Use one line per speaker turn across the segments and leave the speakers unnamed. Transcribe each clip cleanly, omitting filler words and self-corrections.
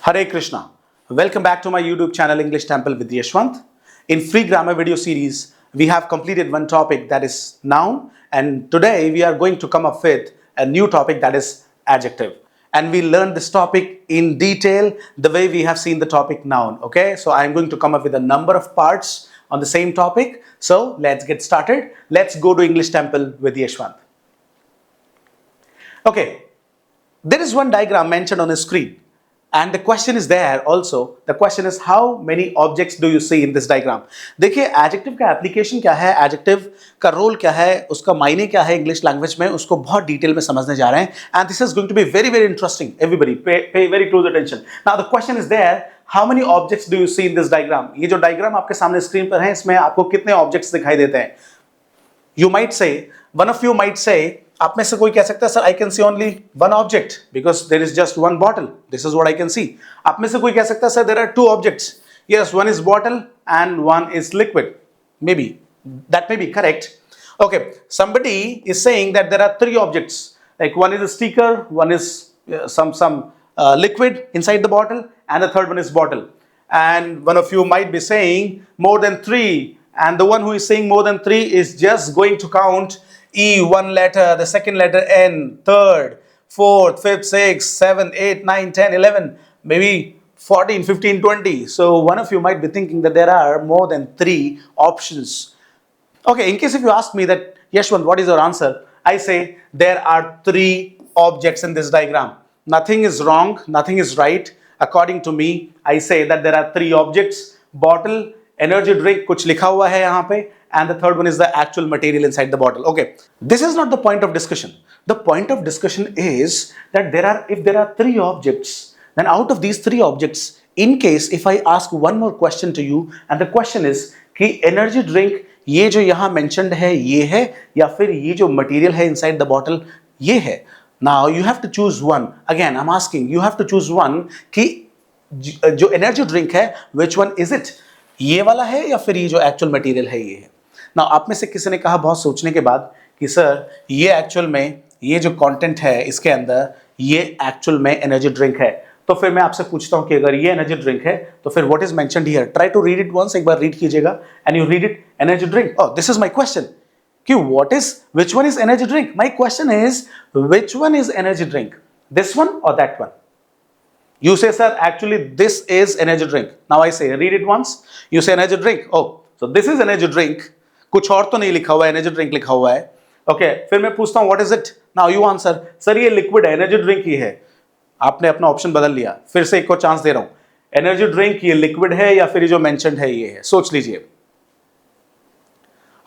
Hare Krishna. Welcome back to my YouTube channel English Temple with Yashwant. In free grammar video series, we have completed one topic that is noun, and today we are going to come up with a new topic that is adjective. And we learn this topic in detail the way we have seen the topic noun. Okay, so I am going to come up with a number of parts on the same topic. So let's get started. Let's go to English Temple with Yashwant. Okay, there is one diagram mentioned on the screen. And the question is there also. The question is how many objects do you see in this diagram? देखिए adjective का application क्या है, adjective का role क्या है, उसका मायने क्या है English language में, उसको बहुत detail में समझने जा रहे हैं. And this is going to be very interesting. Everybody pay very close attention. Now the question is there, how many objects do you see in this diagram? ये जो diagram आपके सामने screen पर है, इसमें आपको कितने objects दिखाई देते हैं? You might say, one of you might say, आप में से कोई कह सकता है sir I can see only one object because there is just one bottle. This is what I can see. आप में से कोई कह सकता है sir there are two objects. Yes, one is bottle and one is liquid. May be that may be correct. Okay, somebody is saying that there are three objects, like one is a sticker, one is some liquid inside the bottle, and the third one is bottle. And one of you might be saying more than three, and the one who is saying more than three is just going to count E, one letter, the second letter N, third, fourth, fifth, sixth, seventh, 8, 9, 10, 11, maybe 14, 15, 20. So one of you might be thinking that there are more than three options. Okay, in case if you ask me that, Yashwant, what is your answer? I say there are three objects in this diagram. Nothing is wrong, nothing is right. According to me, I say that there are three objects: bottle, energy drink, कुछ लिखा हुआ है यहाँ पे, and the third one is the actual material inside the bottle. Okay, this is not the point of discussion. The point of discussion is that if there are three objects, then out of these three objects, in case if I ask one more question to you, and the question is कि energy drink ये जो यहाँ mentioned है ये है या फिर ये जो material है inside the bottle ये है. Now you have to choose one. Again, I'm asking, you have to choose one कि जो energy drink है, which one is it? ये वाला है या फिर ये जो actual material है ये है. ना आप में से किसी ने कहा बहुत सोचने के बाद कि सर ये एक्चुअल में ये जो कंटेंट है इसके अंदर ये एक्चुअल में एनर्जी ड्रिंक है. तो फिर मैं आपसे पूछता हूं कि अगर ये एनर्जी ड्रिंक है तो फिर what is mentioned here. Try to read it once. एक बार रीड कीजिएगा and you read it. Energy drink. Oh, this is my question कि what is which one is energy drink. My question is which one is energy drink, this one और that one. You say, sir, actually this is energy drink. Now I say, read it once. You say energy drink. Oh, so this is energy drink. कुछ और तो नहीं लिखा हुआ है, energy drink लिखा हुआ है. ओके, फिर मैं पूछता हूँ what is it. Now you answer, sir ये लिक्विड है, एनर्जी ड्रिंक ही है. आपने अपना ऑप्शन बदल लिया. फिर से एक और चांस दे रहा हूं. एनर्जी ड्रिंक ये लिक्विड है या फिर जो मेंशन्ड है ये है. सोच लीजिए.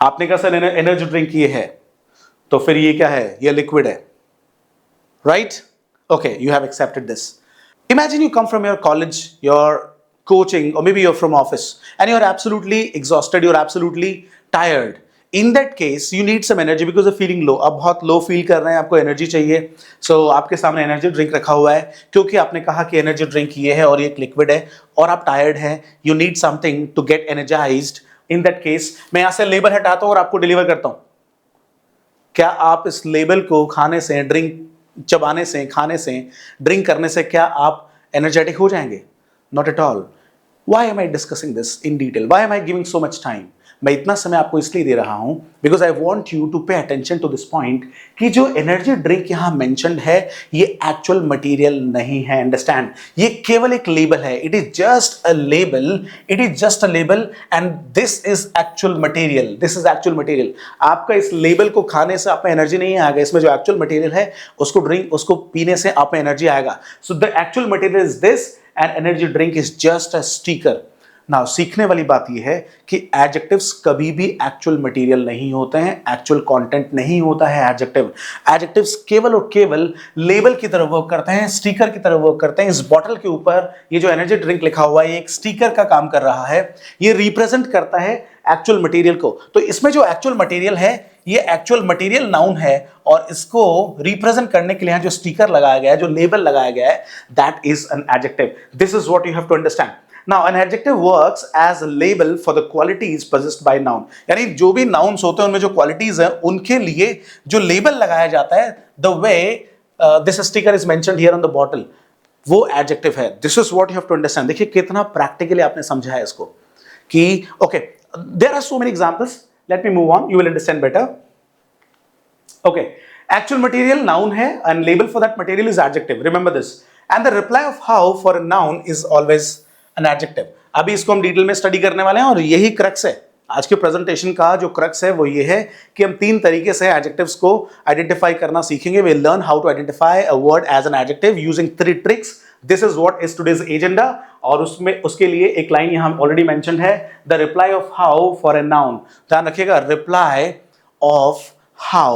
आपने कहा सर एनर्जी ड्रिंक ये है, तो फिर ये क्या है, ये लिक्विड है. Right? Okay, you have accepted this. Imagine you come from your college, your coaching, or maybe you're from office, and you're absolutely exhausted, you're absolutely tired. In that case, you need some energy because you're feeling low. आप बहुत low feel कर रहे हैं, आपको energy चाहिए. So आपके सामने energy drink रखा हुआ है, क्योंकि आपने कहा कि energy drink ये है और ये एक liquid है, और आप tired हैं. You need something to get energized. In that case, मैं यहाँ से label हटाता हूँ और आपको deliver करता हूँ. क्या आप इस label को खाने से, drink चबाने से, खाने से, ड्रिंक करने से क्या आप एनर्जेटिक हो जाएंगे? Not at all. Why am I discussing this in detail? Why am I giving so much time? मैं इतना समय आपको इसलिए दे रहा हूं because I want you to pay attention to this point कि जो एनर्जी ड्रिंक यहां मेंशन्ड है ये एक्चुअल मटेरियल नहीं है. अंडरस्टैंड? ये केवल एक लेबल है. It is just a label. It is just a label and this is actual material. This is actual material. आपका इस लेबल को खाने से आप में एनर्जी नहीं आएगा. इसमें जो एक्चुअल मटेरियल है उसको पीने से आप में एनर्जी आएगा. So the actual material is this and energy drink is just a sticker. Now सीखने वाली बात यह है कि एडजेक्टिव्स कभी भी एक्चुअल मटेरियल नहीं होते हैं, एक्चुअल कंटेंट नहीं होता है एडजेक्टिव. एडजेक्टिव्स केवल और केवल लेबल की तरह वर्क करते हैं, स्टिकर की तरह वर्क करते हैं. इस बॉटल के ऊपर ये जो एनर्जी ड्रिंक लिखा हुआ है ये एक स्टिकर का काम कर रहा है. ये रिप्रेजेंट करता है एक्चुअल मटेरियल को. तो इसमें जो एक्चुअल मटेरियल है ये एक्चुअल मटेरियल नाउन है और इसको रिप्रेजेंट करने के लिए जो स्टिकर लगाया गया है, जो लेबल लगाया गया है, that is an adjective. This is what you have to understand. Now, an adjective works as a label for the qualities possessed by noun. यानी जो भी nouns होते हैं उनमें जो qualities हैं उनके लिए जो label लगाया जाता है, the way this sticker is mentioned here on the bottle. वो एडजेक्टिव है। This is what you have to understand. देखिए कितना प्रैक्टिकली आपने समझा है इसको कि okay, there are so many examples, let me move on, you will understand better. Okay, actual material noun है and label for that material is adjective, remember this, and the reply of how for a noun is always an adjective। अभी इसको हम detail में study करने वाले हैं और यही क्रक्स है आज के प्रेजेंटेशन का। जो क्रक्स है वो ये है कि हम 3 तरीके से एडजेक्टिव्स को आइडेंटिफाई करना सीखेंगे। We learn how to identify a word as an adjective using 3 tricks. This is what is today's agenda. और उसमें उसके लिए एक लाइन यहां ऑलरेडी मेंशन्ड है, the reply of how for a noun. ध्यान रखिएगा, reply of how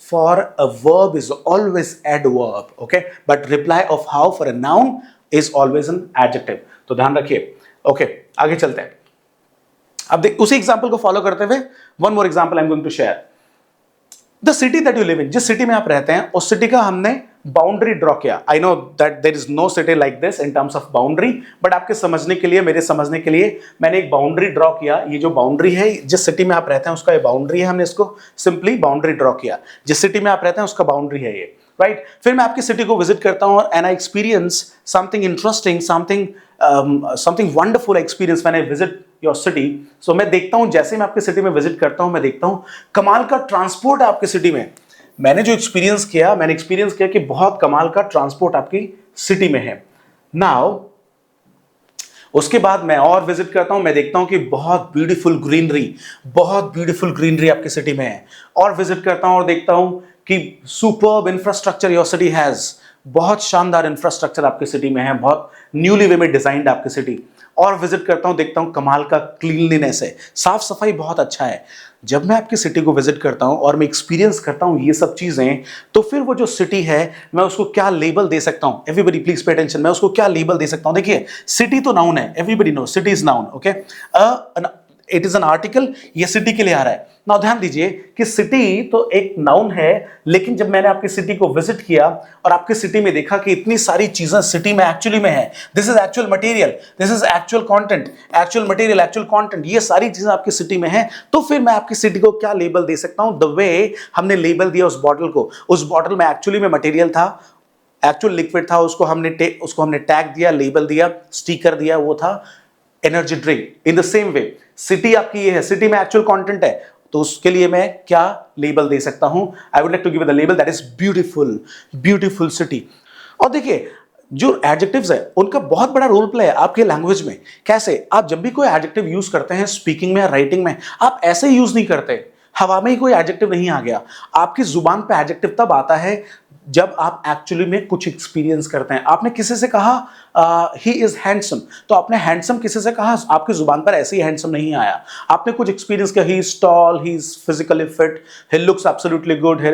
for a verb is always adverb, okay, but reply of how for a noun is always an adjective। तो ध्यान रखिए। Okay, आगे चलते हैं। अब देख, उसी एग्जांपल को फॉलो करते हुए one more example I am going to share. The city that you live in, जिस सिटी में आप रहते हैं उस सिटी का हमने बाउंड्री ड्रॉ किया। I know that there is no city like this in terms of boundary, but आपके समझने के लिए, मेरे समझने के लिए मैंने एक बाउंड्री ड्रॉ किया। ये जो बाउंड्री है, जिस सिटी में आप रहते हैं उसका ये बाउंड्री है, हमने इसको सिंपली बाउंड्री ड्रॉ किया। जिस सिटी में आप रहते हैं उसका बाउंड्री है ये, राइट। फिर मैं आपकी सिटी को विजिट करता हूं and I experience something interesting, something wonderful experience when I visit your city. So मैं देखता हूं, जैसे मैं आपकी सिटी में विजिट करता हूं, मैं देखता हूं कमाल का ट्रांसपोर्ट है आपकी सिटी में। मैंने एक्सपीरियंस किया कि बहुत कमाल का ट्रांसपोर्ट आपकी सिटी में है। नाउ उसके बाद मैं और विजिट करता हूं, मैं देखता हूं कि बहुत ब्यूटीफुल ग्रीनरी आपकी सिटी में है। और विजिट करता हूं और देखता हूं कि superb infrastructure your city has, बहुत शानदार इंफ्रास्ट्रक्चर आपकी सिटी में है, बहुत न्यूली वे में डिजाइंड आपकी सिटी। और विजिट करता हूं, देखता हूं कमाल का क्लीनलीनेस है, साफ सफाई बहुत अच्छा है। जब मैं आपकी सिटी को विजिट करता हूं और मैं एक्सपीरियंस करता हूं ये सब चीजें, तो फिर वो जो सिटी है मैं उसको क्या लेबल दे सकता हूं? Everybody please pay attention. मैं उसको क्या लेबल दे सकता हूं? देखिए, सिटी तो नाउन है, everybody know city is noun, okay. It is an article, ये सिटी के लिए आ रहा है। नाउ ध्यान दीजिए कि सिटी तो एक नाउन है, लेकिन जब मैंने आपकी सिटी को विजिट किया और आपकी सिटी में देखा कि इतनी सारी चीजें सिटी में एक्चुअली में है, this is actual material, this is actual content, actual material, actual content, ये सारी चीजें आपकी सिटी में है, तो फिर मैं आपकी सिटी को क्या लेबल दे सकता हूं? द वे हमने लेबल दिया उस बॉटल को, उस बॉटल में एक्चुअली में मटेरियल था, एक्चुअल लिक्विड था, उसको हमने टैग दिया, लेबल दिया, स्टिकर दिया, वो था energy drink. In the same way city आपकी ये है, सिटी में एक्चुअल कंटेंट है, तो उसके लिए मैं क्या लेबल दे सकता हूं? I would like to give the label that is beautiful city. और देखिए, जो एडजेक्टिव्स है उनका बहुत बड़ा रोल प्ले है आपके लैंग्वेज में। कैसे? आप जब भी कोई एडजेक्टिव यूज करते हैं स्पीकिंग में या राइटिंग में, आप ऐसे यूज नहीं करते, हवा में ही कोई एडजेक्टिव नहीं आ गया। आपकी जुबान पे एडजेक्टिव तब आता है जब आप एक्चुअली में कुछ एक्सपीरियंस करते हैं। आपने किसी से कहा ही इज हैंडसम, तो आपने हैंडसम किसी से कहा, आपकी जुबान पर ऐसे ही हैंडसम नहीं आया। आपने कुछ एक्सपीरियंस किया, he is tall, he is physically fit, he looks absolutely good, his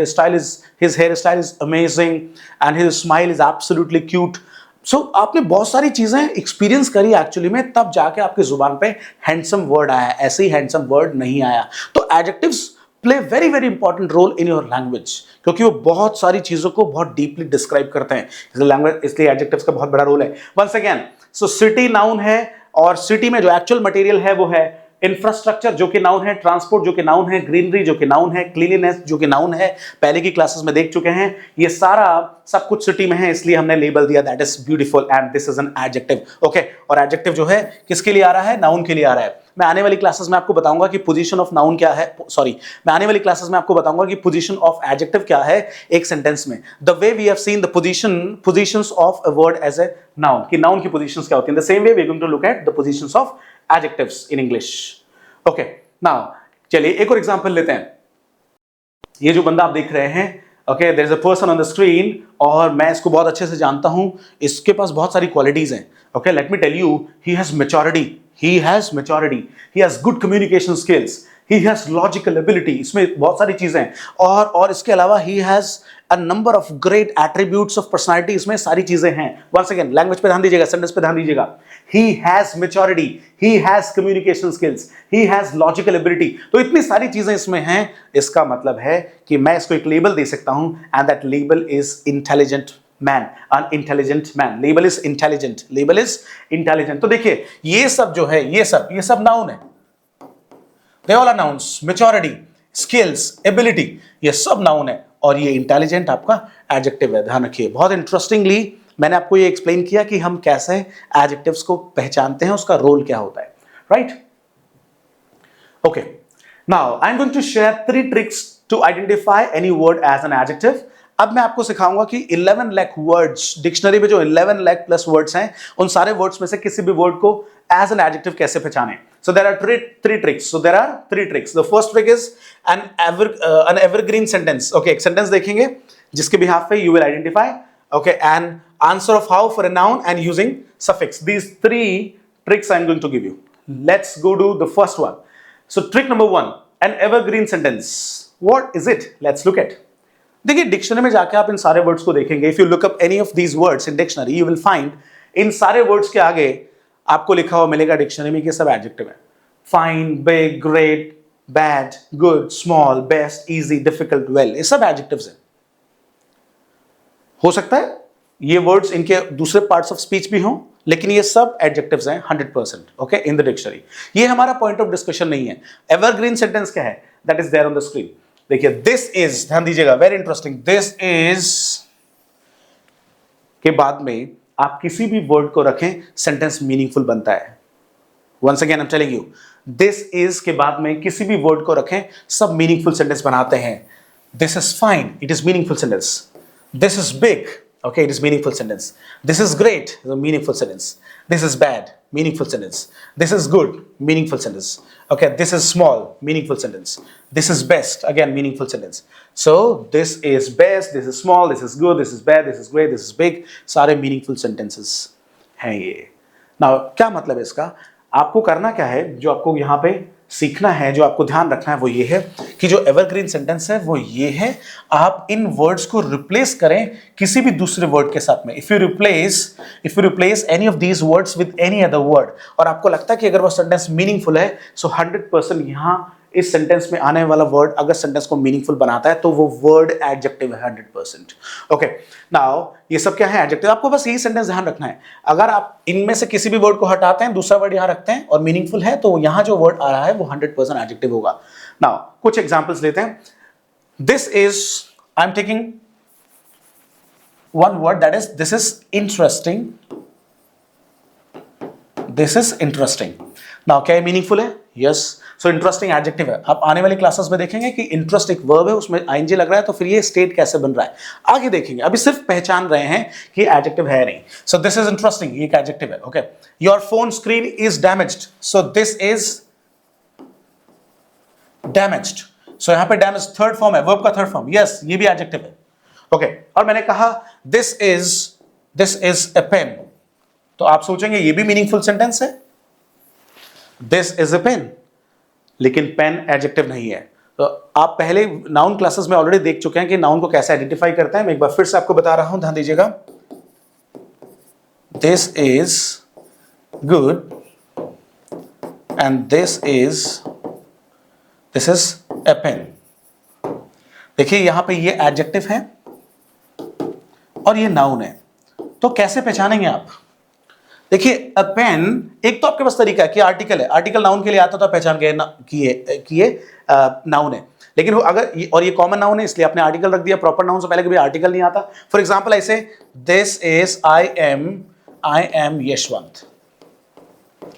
hair style is amazing and his smile is absolutely cute. So आपने बहुत सारी चीजें एक्सपीरियंस करी एक्चुअली में, तब जाके आपकी जुबान पे हैंडसम वर्ड आया, ऐसे ही हैंडसम वर्ड नहीं आया। तो adjectives play very important role in your language, क्योंकि वो बहुत सारी चीजों को बहुत डीपली डिस्क्राइब करते हैं, इसलिए एडजेक्टिव्स का बहुत बड़ा रोल है। वंस अगेन, सो सिटी नाउन है, और सिटी में जो एक्चुअल मटेरियल है वो है इंफ्रास्ट्रक्चर जो कि नाउन है, ट्रांसपोर्ट जो कि नाउन है, ग्रीनरी जो कि नाउन है, क्लीनलीनेस जो कि नाउन है, पहले की क्लासेस में देख चुके हैं। ये सारा सब कुछ सिटी में है, इसलिए हमने लेबल दिया that is beautiful and this is an adjective, okay. और एडजेक्टिव जो है किसके लिए आ रहा है? नाउन के लिए आ रहा है। मैं आने वाली क्लासेस में आपको बताऊंगा कि पोजीशन ऑफ नाउन क्या है, मैं आने वाली क्लासेस में आपको बताऊंगा कि पोजीशन ऑफ एडजेक्टिव क्या है एक सेंटेंस में। The way we have seen the positions of a word as a noun, कि नाउन की पोजीशंस क्या होती हैं, the same way we are going to look at the positions of adjectives in English, okay. Now चलिए एक और example लेते हैं। ये जो बंदा आप देख रहे हैं, okay, there is a person on the screen, और मैं इसको बहुत अच्छे से जानता हूं, इसके पास बहुत सारी क्वालिटीज हैं, okay. Let me tell you, he has maturity, he has good communication skills, he has logical ability, इसमें बहुत सारी चीजें, और इसके अलावा he has a number of great attributes of personality, इसमें सारी चीजें हैं। once again लैंग्वेज पे ध्यान दीजिएगा, सेंटेंस पे ध्यान दीजिएगा। he has maturity, he has communication skills, he has logical ability, तो इतनी सारी चीजें इसमें हैं। इसका मतलब है कि मैं इसको एक लेबल दे सकता हूं, and that label is intelligent man, an intelligent man, label is intelligent। तो देखिए ये सब जो है, ये सब नाउन है, they all are nouns, maturity, skills, ability, ये सब नाउन है, और ये इंटेलिजेंट आपका एडजेक्टिव है। ध्यान रखिए, बहुत इंटरेस्टिंगली मैंने आपको ये एक्सप्लेन किया कि हम कैसे एडजेक्टिव्स को पहचानते हैं, उसका रोल क्या होता है, right? Okay, now I am going to share 3 tricks to identify any word as an adjective. अब मैं आपको सिखाऊंगा कि 11 लाख वर्ड्स, डिक्शनरी में जो 11 लाख प्लस वर्ड्स हैं, उन सारे वर्ड्स में से किसी भी वर्ड को एज एन एडजेक्टिव कैसे पहचाने। So there are three tricks. So there are 3 tricks. The first trick is an evergreen sentence. Okay, एक sentence देखेंगे जिसके behalf पे you will identify, okay, an answer of how for a noun and using suffix. These 3 tricks I am going to give you. Let's go to the first one. So trick number 1, an evergreen sentence. What is it? Let's look at. देखिए dictionary में जाके आप इन सारे words को देखेंगे। If you look up any of these words in dictionary, you will find in सारे words के आगे आपको लिखा हुआ मिलेगा डिक्शनरी में कि सब एडजेक्टिव है। Fine, big, great, bad, good, small, best, easy, difficult, well, ये सब एडजेक्टिव्स हैं। हो सकता है ये वर्ड्स इनके दूसरे पार्ट्स ऑफ स्पीच भी हों, लेकिन ये सब एडजेक्टिव्स हैं 100%, ओके, इन द डिक्शनरी। ये हमारा पॉइंट ऑफ डिस्कशन नहीं है। एवरग्रीन सेंटेंस क्या है? That is there on the screen. देखिए, दिस इज, ध्यान दीजिएगा, वेरी इंटरेस्टिंग। दिस इज के बाद में आप किसी भी वर्ड को रखें, सेंटेंस मीनिंगफुल बनता है। Once again I am telling you, this is के बाद में किसी भी वर्ड को रखें, सब मीनिंगफुल सेंटेंस बनाते हैं। This is fine, it is meaningful sentence. This is big, okay, it is meaningful sentence. This is great, is a meaningful sentence. This is bad, meaningful sentence. This is good, meaningful sentence. Okay, this is small, meaningful sentence. This is best, again, meaningful sentence. So this is best, this is small, this is good, this is bad, this is great, this is big. सारे meaningful sentences हैं ये। Now क्या मतलब है इसका? आपको करना क्या है, जो आपको यहाँ पे सीखना है, जो आपको ध्यान रखना है, वो ये है कि जो एवरग्रीन सेंटेंस है वो ये है, आप इन वर्ड्स को रिप्लेस करें किसी भी दूसरे वर्ड के साथ में। If you replace any of these words with any other word, और आपको लगता है कि अगर वो सेंटेंस मीनिंगफुल है, सो 100% यहाँ इस सेंटेंस में आने वाला वर्ड अगर सेंटेंस को मीनिंगफुल बनाता है तो वो वर्ड एडजेक्टिव है 100%। ओके, नाउ ये सब क्या है? एडजेक्टिव। आपको बस यही सेंटेंस ध्यान रखना है। अगर आप इनमें से किसी भी वर्ड को हटाते हैं, दूसरा वर्ड यहां रखते हैं और मीनिंगफुल है, तो यहां जो वर्ड आ रहा है वो 100% एडजेक्टिव होगा। नाउ कुछ एग्जांपल्स लेते हैं। This is, I am taking one word, that is this is interesting. This is interesting. Now क्या मीनिंगफुल है? यस। सो इंटरेस्टिंग एडजेक्टिव है। आप आने वाली क्लासेस में देखेंगे कि इंटरेस्ट एक वर्ब है, उसमें आईएनजी लग रहा है, तो फिर ये स्टेट कैसे बन रहा है आगे देखेंगे। अभी सिर्फ पहचान रहे हैं कि एडजेक्टिव है नहीं। सो दिस इज इंटरेस्टिंग, ये एक एडजेक्टिव है। Okay, your phone screen is damaged, so this is damaged. So यहां पे डैमेज थर्ड फॉर्म है, वर्ब का थर्ड फॉर्म। यस, ये भी एडजेक्टिव है। ओके, और मैंने कहा दिस इज ए पेन, तो आप सोचेंगे ये भी मीनिंगफुल सेंटेंस है। दिस इज ए पेन, लेकिन पेन एडजेक्टिव नहीं है। तो आप पहले नाउन क्लासेस में ऑलरेडी देख चुके हैं कि नाउन को कैसे आइडेंटिफाई करते हैं। मैं एक बार फिर से आपको बता रहा हूं, ध्यान दीजिएगा। This is good and this is a pen. देखिए यहां पे ये एडजेक्टिव है और ये नाउन है, तो कैसे पहचानेंगे आप? देखिए, अ पेन, एक तो आपके पास तरीका है कि आर्टिकल है, आर्टिकल नाउन के लिए आता तो पहचान गए कि ये नाउन है, लेकिन वो अगर और ये कॉमन नाउन है इसलिए आपने आर्टिकल रख दिया। प्रॉपर नाउन से पहले कभी आर्टिकल नहीं आता। फॉर एग्जांपल ऐसे, this is I am Yashwant.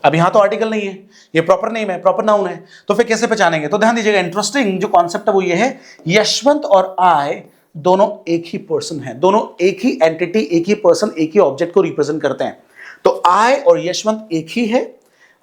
अब यहां तो आर्टिकल नहीं है, ये प्रॉपर नेम है, प्रॉपर नाउन है, तो फिर कैसे पहचानेंगे? तो ध्यान दीजिएगा, इंटरेस्टिंग जो कॉन्सेप्ट है वो ये है, यशवंत और आई दोनों एक ही पर्सन है, दोनों एक ही एंटिटी, एक ही पर्सन, एक ही ऑब्जेक्ट को रिप्रेजेंट करते हैं। तो आई और यशवंत एक ही है।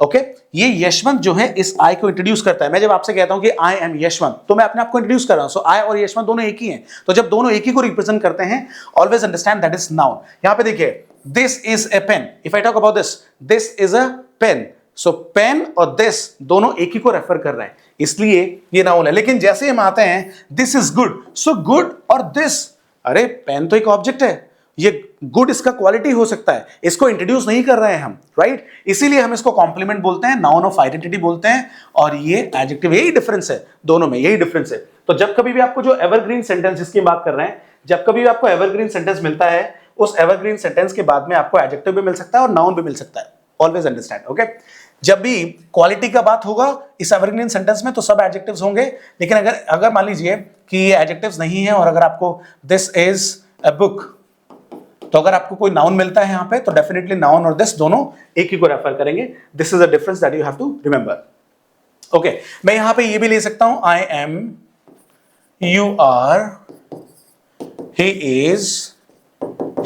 ओके, ये यशवंत जो है इस आई को इंट्रोड्यूस करता है। मैं जब आपसे कहता हूं कि आई एम यशवंत, तो मैं अपने आप को इंट्रोड्यूस कर रहा हूं। सो आई और यशवंत दोनों एक ही हैं, तो जब दोनों एक ही को रिप्रेजेंट करते हैं, always understand that is noun. यहां पे देखिए, this is a pen. If I talk about this is a pen, so pen और दिस दोनों एक ही को रेफर कर रहे हैं, इसलिए ये नाउन है। लेकिन जैसे हम आते हैं, this is good, so good और दिस, अरे पेन तो एक ऑब्जेक्ट है, ये गुड इसका क्वालिटी हो सकता है, इसको इंट्रोड्यूस नहीं कर रहे हैं हम, राइट? इसीलिए हम इसको कॉम्प्लीमेंट बोलते हैं, नाउन ऑफ आइडेंटिटी बोलते हैं, और ये एडजेक्टिव। यही डिफरेंस है दोनों में, यही डिफरेंस है। तो जब कभी भी आपको जो एवरग्रीन सेंटेंस जिसकी बात कर रहे हैं, जब कभी भी आपको एवरग्रीन सेंटेंस मिलता है, उस एवरग्रीन सेंटेंस के बाद में आपको एडजेक्टिव भी मिल सकता है और नाउन भी मिल सकता है। Always understand, okay? जब भी क्वालिटी का बात होगा इस एवरग्रीन सेंटेंस में, तो सब एडजेक्टिव्स होंगे। लेकिन अगर मान लीजिए कि ये एडजेक्टिव्स नहीं है, और अगर आपको दिस इज अ बुक, तो अगर आपको कोई नाउन मिलता है यहां पे तो डेफिनेटली नाउन और दिस दोनों एक ही को रेफर करेंगे. This is a difference that you have to remember. Okay, मैं यहां पे ये भी ले सकता हूं, I am, you are, he is,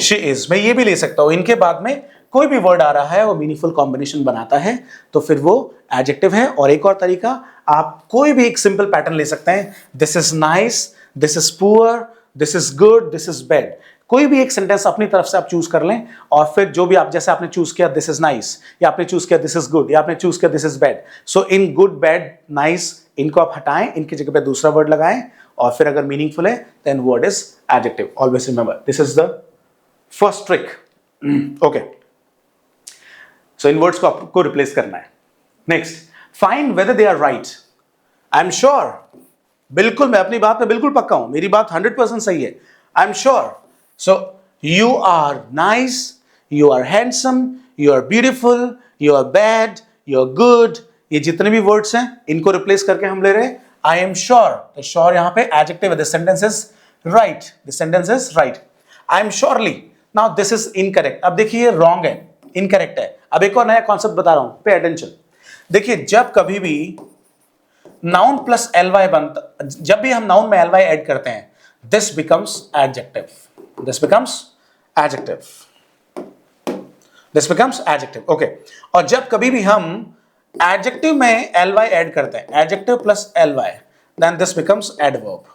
she is. मैं ये भी ले सकता हूं. इनके बाद में कोई भी वर्ड आ रहा है वो मीनिंगफुल कॉम्बिनेशन बनाता है तो फिर वो एडजेक्टिव है. और एक और तरीका, आप कोई भी एक सिंपल पैटर्न ले सकते हैं. This is nice, this is poor, this is good, this is bad. कोई भी एक सेंटेंस अपनी तरफ से आप चूज कर लें और फिर जो भी आप, जैसे आपने चूज किया दिस इज नाइस, या आपने चूज किया दिस इज गुड, या आपने चूज किया this is bad. So in good, bad, nice, इनको आप हटाएं, इनकी जगह पे दूसरा वर्ड लगाएं और फिर अगर मीनिंगफुल है then word is adjective. Always remember this is the first trick. Okay, so इन वर्ड्स को आपको रिप्लेस करना है. Next, find whether they are right. I am sure, बिल्कुल मैं अपनी बात पे बिल्कुल पक्का हूं, मेरी बात 100% सही है. आई am sure. So you are nice, you are handsome, you are beautiful, you are bad, you are good. ये जितने भी वर्ड्स हैं इनको रिप्लेस करके हम ले रहे हैं I am sure. तो sure यहाँ पे adjective है. The sentence is right. The sentence is right. I am surely. Now this is incorrect. अब देखिए ये wrong है, incorrect है. अब एक और नया कॉन्सेप्ट बता रहा हूं, पे अटेंशन. देखिए जब कभी भी नाउन प्लस ly बनता, जब भी हम नाउन में ly ऐड करते हैं, this becomes adjective. This becomes adjective. This becomes adjective. Okay. और जब कभी भी हम adjective में ly ऐड करते हैं, adjective plus ly, then this becomes adverb.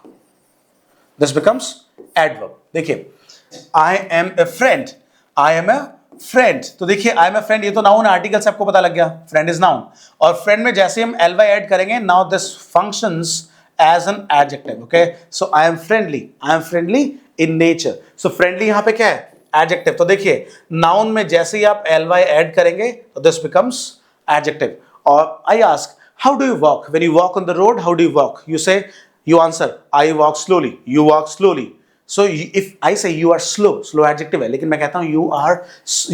This becomes adverb. देखिए, I am a friend. I am a friend. तो देखिए I am a friend, ये तो noun article से आपको पता लग गया. Friend is noun. और friend में जैसे हम ly ऐड करेंगे, now this functions as an adjective. Okay. So I am friendly. I am friendly in nature. So friendly यहां पे क्या है? Adjective. तो देखिए noun में जैसे ही आप ly ऐड करेंगे तो this becomes adjective. और I ask, how do you walk? When you walk on the road, how do you walk? You say, you answer, I walk slowly. You walk slowly. So if I say you are slow, slow adjective है, लेकिन मैं कहता हूं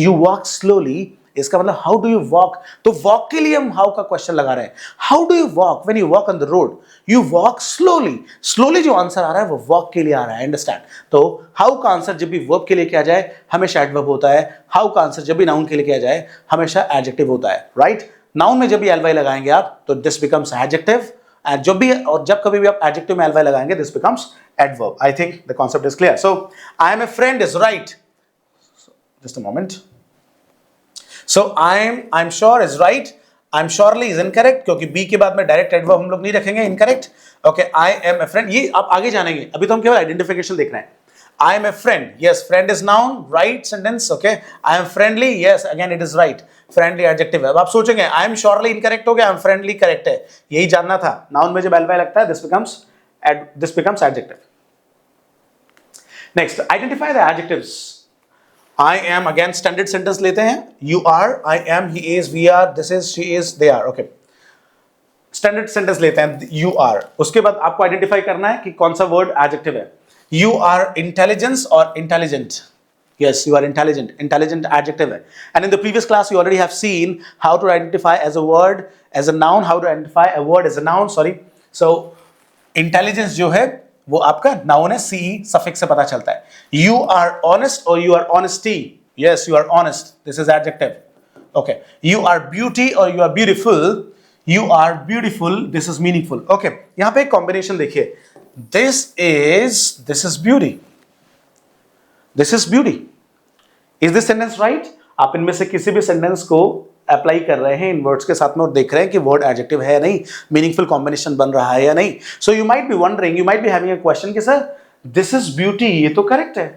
you walk slowly, इसका मतलब how do you walk. तो walk के लिए हम हाउ का क्वेश्चन लगा रहे हैं. How do you walk when you walk on the road? You walk slowly. Slowly जो आंसर आ रहा है वो वॉक के लिए आ रहा है. अंडरस्टैंड. तो हाउ का आंसर जब भी वर्ब के लिए किया जाए हमेशा एडवर्ब होता है. हाउ का आंसर जब भी नाउन के लिए किया जाए हमेशा एडजेक्टिव होता है. राइट. नाउन में जब भी ly लगाएंगे आप तो दिस बिकम्स एडजेक्टिव. एंड जब कभी भी आप एडजेक्टिव में ly लगाएंगे this becomes adverb. I think the concept is clear. So I am a friend is right. Just a moment. So I'm sure is right. I'm surely is incorrect क्योंकि B के बाद में direct adverb हम लोग नहीं रखेंगे. Incorrect. Okay. I am a friend. ये आप आगे जानेंगे. अभी तो हम केवल आइडेंटिफिकेशन देख रहे हैं. I am a friend. Yes, friend is noun. Right sentence. Okay. I am friendly. Yes, again it is right. Friendly adjective है. अब आप सोचेंगे I am surely incorrect हो गया, I am friendly correct है. यही जानना था. Noun में जब ly लगता है this becomes adjective. Next, identify the adjectives. I am, again standard sentence लेते हैं. You are, I am, he is, we are, this is, she is, they are. Okay. Standard sentence लेते हैं. You are. उसके बाद आपको identify करना है कि कौन सा वर्ड एडजेक्टिव है. You are intelligence or intelligent. Yes, you are intelligent. Intelligent adjective है. And in the previous class you already have seen how to identify as a word, as a noun, how to identify a word as a noun. Sorry. So intelligence जो है वो आपका noun है. सी suffix से पता चलता है. You are honest और you are honesty. Yes, you are honest. This is adjective. Okay. You are beauty और you are beautiful. You are beautiful. This is meaningful. Okay. यहां पे एक कॉम्बिनेशन देखिए. This is beauty. This is beauty. Is this sentence right? आप इनमें से किसी भी सेंटेंस को अप्लाई कर रहे हैं इन वर्ड्स के साथ में और देख रहे हैं कि वर्ड एडजेक्टिव है या नहीं, मीनिंगफुल कॉम्बिनेशन बन रहा है या नहीं. So you might be wondering, you might be having a question कि सर दिस इज ब्यूटी, ये तो करेक्ट है.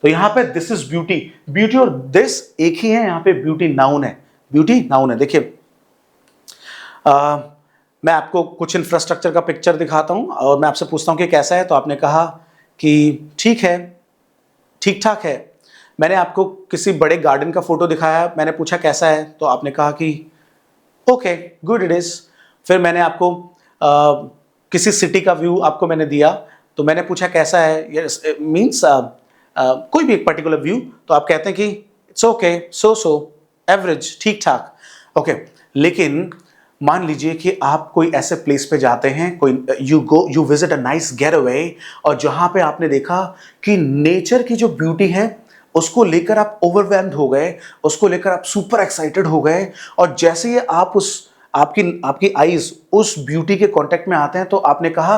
तो यहां पे दिस इज ब्यूटी. ब्यूटी और दिस एक ही है. यहां पे ब्यूटी नाउन है. ब्यूटी नाउन है. देखिए मैं आपको कुछ इंफ्रास्ट्रक्चर का पिक्चर दिखाता हूं और मैं आपसे पूछता हूं कि कैसा है. तो आपने कहा कि ठीक है, ठीक ठाक है. मैंने आपको किसी बड़े गार्डन का फोटो दिखाया, मैंने पूछा कैसा है, तो आपने कहा कि ओके गुड इट इज. फिर मैंने आपको किसी सिटी का व्यू आपको मैंने दिया, तो मैंने पूछा कैसा है, मीन्स कोई भी एक पर्टिकुलर व्यू, तो आप कहते हैं कि इट्स ओके, सो एवरेज, ठीक ठाक. ओके. लेकिन मान लीजिए कि आप कोई ऐसे प्लेस पे जाते हैं, कोई you visit a nice getaway, और जहां पे आपने देखा कि नेचर की जो ब्यूटी है उसको लेकर आप ओवरवेल्म्ड हो गए, उसको लेकर आप सुपर एक्साइटेड हो गए, और जैसे ही आप उस आपकी आपकी आईज उस ब्यूटी के कांटेक्ट में आते हैं तो आपने कहा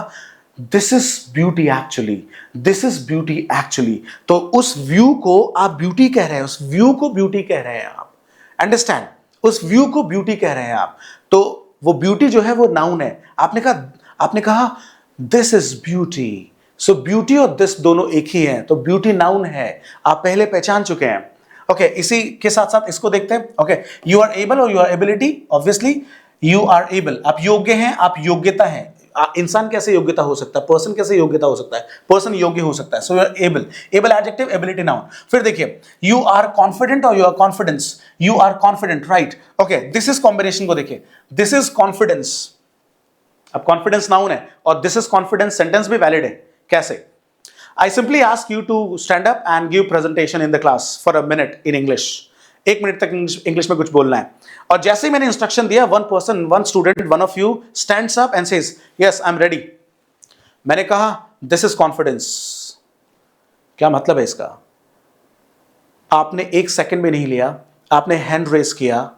this is beauty actually, this is beauty actually. तो उस व्यू को आप ब्यूटी कह रहे हैं, उस व्यू को ब्यूटी कह रहे हैं आप, अंडरस्टैंड, उस व्यू को ब्यूटी कह रहे हैं आप। तो वो ब्यूटी जो है वो नाउन है। आपने कहा this is beauty, so beauty और दिस दोनों एक ही हैं, तो ब्यूटी नाउन है, आप पहले पहचान चुके हैं। ओके, इसी के साथ साथ इसको देखते हैं। ओके, यू आर एबल और you are ability, obviously you are able, आप योग्य हैं, आप योग्यता है। इंसान कैसे योग्यता हो सकता है, पर्सन कैसे योग्यता हो सकता है, पर्सन योग्य हो सकता है। So you are able, able adjective, ability noun. फिर देखिए यू आर कॉन्फिडेंट और you are confidence, you are confident, right. Okay, this is combination को देखिए, दिस इज कॉन्फिडेंस, अब कॉन्फिडेंस नाउन है और दिस इज कॉन्फिडेंस सेंटेंस भी valid है। कैसे? I simply ask you to stand up and give presentation in the class for a minute in English. 1 minute तक English में कुछ बोलना है, और जैसे ही मैंने इंस्ट्रक्शन दिया, one person, one student, one of you stands up and says yes I am ready. मैंने कहा दिस इज कॉन्फिडेंस। क्या मतलब है इसका? आपने 1 सेकंड में नहीं लिया, आपने हैंड रेस किया,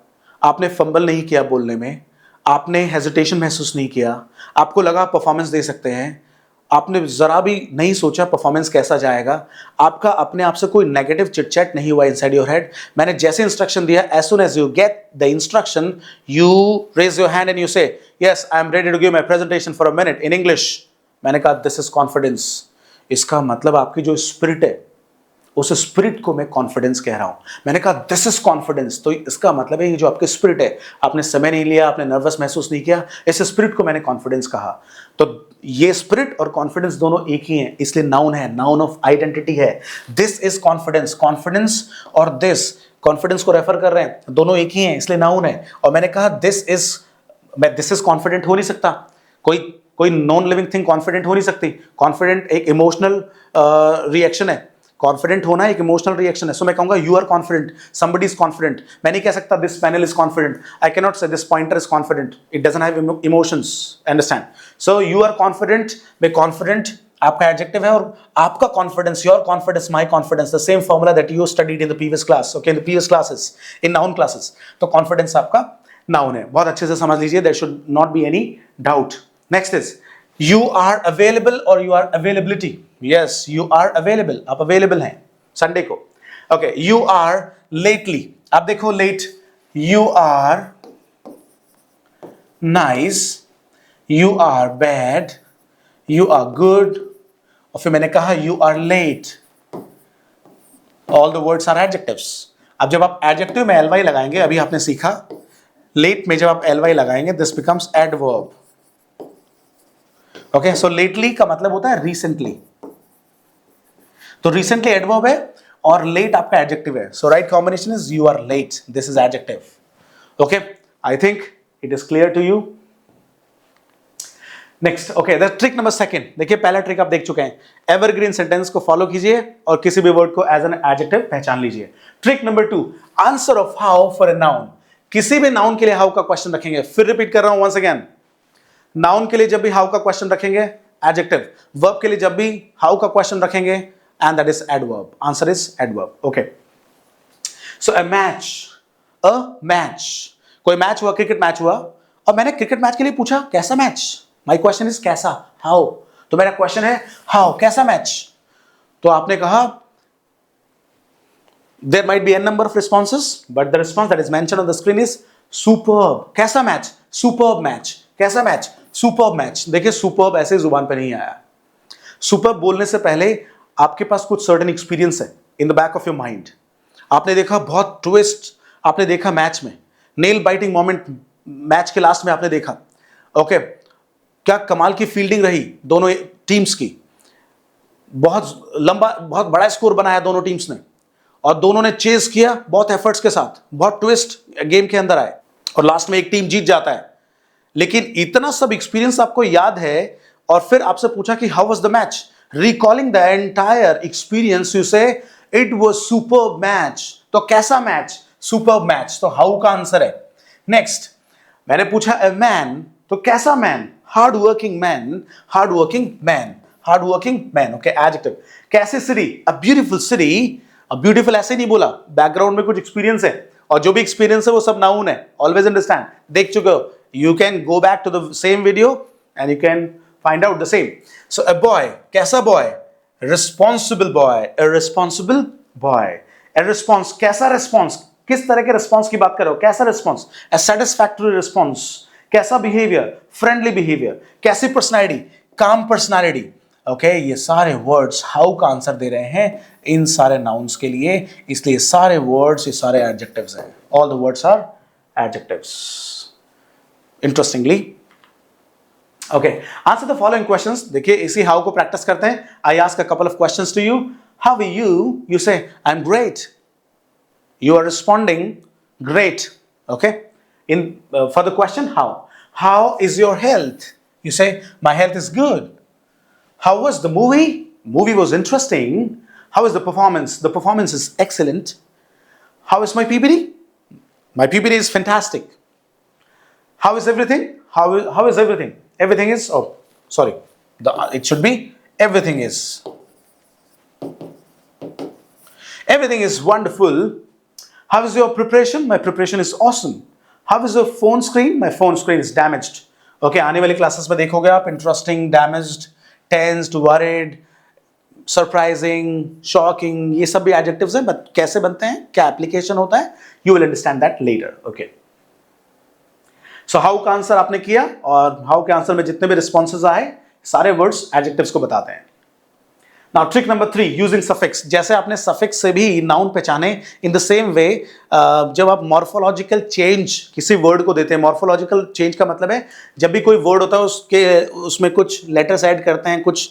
आपने फंबल नहीं किया बोलने में, आपने हेजिटेशन महसूस नहीं किया, आपको लगा परफॉर्मेंस दे सकते हैं, आपने जरा भी नहीं सोचा परफॉर्मेंस कैसा जाएगा, आपका अपने आप से कोई नेगेटिव चिटचैट नहीं हुआ इनसाइड योर हेड। मैंने जैसे इंस्ट्रक्शन दिया, as soon as you get the instruction, you raise your hand and you say yes I am ready to give my presentation for a minute in English. मैंने कहा this is confidence. इसका मतलब आपकी जो spirit है, उस spirit को मैं कॉन्फिडेंस कह रहा हूं। मैंने कहा दिस इज कॉन्फिडेंस, तो इसका मतलब है ये जो आपकी स्पिरिट है, आपने समय नहीं लिया, आपने नर्वस महसूस नहीं किया, इस स्पिरिट को मैंने कॉन्फिडेंस कहा। तो ये स्पिरिट और कॉन्फिडेंस दोनों एक ही हैं, इसलिए नाउन है, नाउन ऑफ आइडेंटिटी है। दिस इज कॉन्फिडेंस, कॉन्फिडेंस और दिस, कॉन्फिडेंस को रेफर कर रहे हैं, दोनों एक ही हैं, इसलिए नाउन है। और मैंने कहा दिस इज कॉन्फिडेंट हो नहीं सकता, कोई नॉन लिविंग थिंग कॉन्फिडेंट हो नहीं सकती। कॉन्फिडेंट एक इमोशनल रिएक्शन है, कॉन्फिडेंट होना एक इमोशनल रिएक्शन है। सो मैं कहूंगा you are confident, somebody is confident. मैं नहीं कह सकता this panel is confident, I can not say this pointer is confident, it doesn't have emotions, understand. So you are confident में कॉन्फिडेंट आपका adjective है, और आपका confidence, your confidence, my confidence, the same formula that you studied in the previous class, okay, in the previous classes, in noun classes. तो confidence आपका noun है, बहुत अच्छे से समझ लीजिए, there should not be any doubt. Next is you are available or you are availability. Yes, you are available, आप available हैं संडे को। Okay, you are lately, आप देखो late, you are nice, you are bad, you are good, और फिर मैंने कहा you are late. All the words are adjectives. अब जब आप adjective में ly लगाएंगे, अभी आपने सीखा late में जब आप ly लगाएंगे, this becomes adverb. Okay, so lately का मतलब होता है रिसेंटली, तो रिसेंटली एडवर्ब है और लेट आपका एडजेक्टिव है। So right combination is you are late, this is adjective. Okay, I think it is clear to you. Next, okay, the trick number 2। देखिए पहला ट्रिक आप देख चुके हैं, एवरग्रीन सेंटेंस को फॉलो कीजिए और किसी भी वर्ड को एज एन एडजेक्टिव पहचान लीजिए। Trick number 2, answer of how for a noun. किसी भी नाउन के लिए हाउ का क्वेश्चन रखेंगे, फिर रिपीट कर रहा हूं वंस अगेन, नाउन के लिए जब भी हाउ का क्वेश्चन रखेंगे एडजेक्टिव, वर्ब के लिए जब भी हाउ का क्वेश्चन रखेंगे and that is adverb, answer is adverb. Okay, so a match, कोई मैच हुआ, क्रिकेट मैच हुआ, और मैंने क्रिकेट मैच के लिए पूछा कैसा मैच, माय क्वेश्चन इज कैसा, हाउ, तो मेरा क्वेश्चन है हाउ, कैसा मैच। तो आपने कहा there might be an number of responses, but the response that is mentioned on the screen is superb. कैसा मैच, सुपर्ब मैच, कैसा मैच, सुपर्ब मैच। देखिए सुपर्ब ऐसे जुबान पे नहीं आया, सुपर्ब बोलने से पहले आपके पास कुछ सर्टेन एक्सपीरियंस है in the back of your mind. आपने देखा बहुत ट्विस्ट, आपने देखा मैच में, नेल बाइटिंग मोमेंट मैच के लास्ट में आपने देखा। ओके, क्या कमाल की फील्डिंग रही दोनों टीम्स की, बहुत लंबा, बहुत बड़ा स्कोर बनाया दोनों टीम्स ने, और दोनों ने चेस किया बहुत एफर्ट्स के साथ, बहुत ट्विस्ट गेम के अंदर आए, और लास्ट में एक टीम जीत जाता है। लेकिन इतना सब एक्सपीरियंस आपको याद है, और फिर आपसे पूछा कि how was the match, recalling the entire experience, you से इट वाज सुपर्ब मैच। तो कैसा मैच, सुपर्ब मैच, तो हाउ का आंसर है। नेक्स्ट, मैंने पूछा अ मैन, तो कैसा man, hard working man, hard working man, hard working man. Okay, adjective. कैसी सिटी, अ ब्यूटीफुल सिटी, अब ब्यूटीफुल ऐसे नहीं बोला, बैकग्राउंड में कुछ एक्सपीरियंस है, और जो भी एक्सपीरियंस है वो सब नाउन है. ऑलवेज अंडरस्टैंड, देख चुके हो. You can go back to the same video and you can find out the same. So a boy, कैसा boy? Responsible boy. A responsible boy. A response, कैसा रिस्पॉन्स? किस तरह के रिस्पॉन्स की बात कर रहे हो? कैसा रिस्पॉन्स? अ सेटिस्फैक्टरी रिस्पॉन्स. कैसा बिहेवियर? Friendly behaviour. कैसी पर्सनैलिटी? काम पर्सनैलिटी. ओके, ये सारे वर्ड्स हाउ का आंसर दे रहे हैं इन सारे नाउन्स के लिए, इसलिए सारे वर्ड्स, ये सारे एडजेक्टिव्स हैं. All the words are adjectives. Interestingly, okay, answer the following questions. देखिए इसी हाउ को प्रैक्टिस करते हैं. I ask a couple of questions to you. How are you? You say I am great. You are responding great. Okay, in for the question how is your health? You say my health is good. How was the movie? Movie was interesting. How is the performance? The performance is excellent. How is my PPT? My PPT is fantastic. How is everything? How is everything? Everything is, oh sorry, it should be everything is wonderful. How is your preparation? My preparation is awesome. How is your phone screen? My phone screen is damaged. Okay, आने वाली classes में देखोगे आप interesting, damaged, tensed, worried, surprising, shocking, ये सब भी adjectives हैं, but कैसे बनते हैं, क्या application होता है, you will understand that later. Okay. So how का आंसर आपने किया, और how के आंसर में जितने भी responses आए, सारे words adjectives को बताते हैं. Now trick number 3, using suffix. जैसे आपने suffix से भी noun पहचाने, in the same way जब आप morphological change किसी word को देते हैं, morphological change का मतलब है जब भी कोई word होता है उसमें कुछ letters add करते हैं, कुछ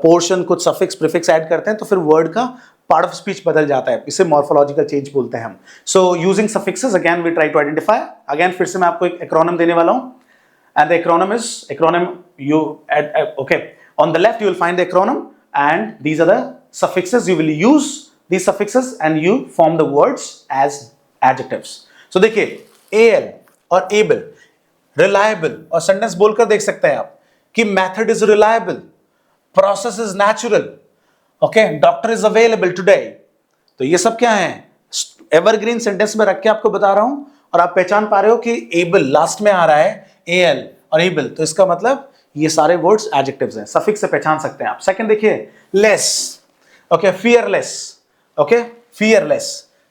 portion, कुछ suffix, prefix add करते हैं, तो फिर word का part of speech बदल जाता है. इसे morphological change बोलते हैं हम. So using suffixes again we try to identify. Again फिर से मैं आपको एक acronym देने वाला हूँ, and the acronym you add, okay, on the left you will find the acronym. And these are the suffixes. You will use these suffixes and you form the words as adjectives. So देखिए al और able, reliable, और sentence बोलकर देख सकते हैं आप कि method is reliable, process is natural, okay, doctor is available today. तो ये सब क्या है? एवरग्रीन सेंटेंस में रख के आपको बता रहा हूं, और आप पहचान पा रहे हो कि able लास्ट में आ रहा है, al और able, तो इसका मतलब ये सारे वर्ड्स एडजेक्टिव्स हैं. सफिक्स से पहचान सकते हैं आप. सेकंड देखिए, less. Okay, fearless. Okay, fearless.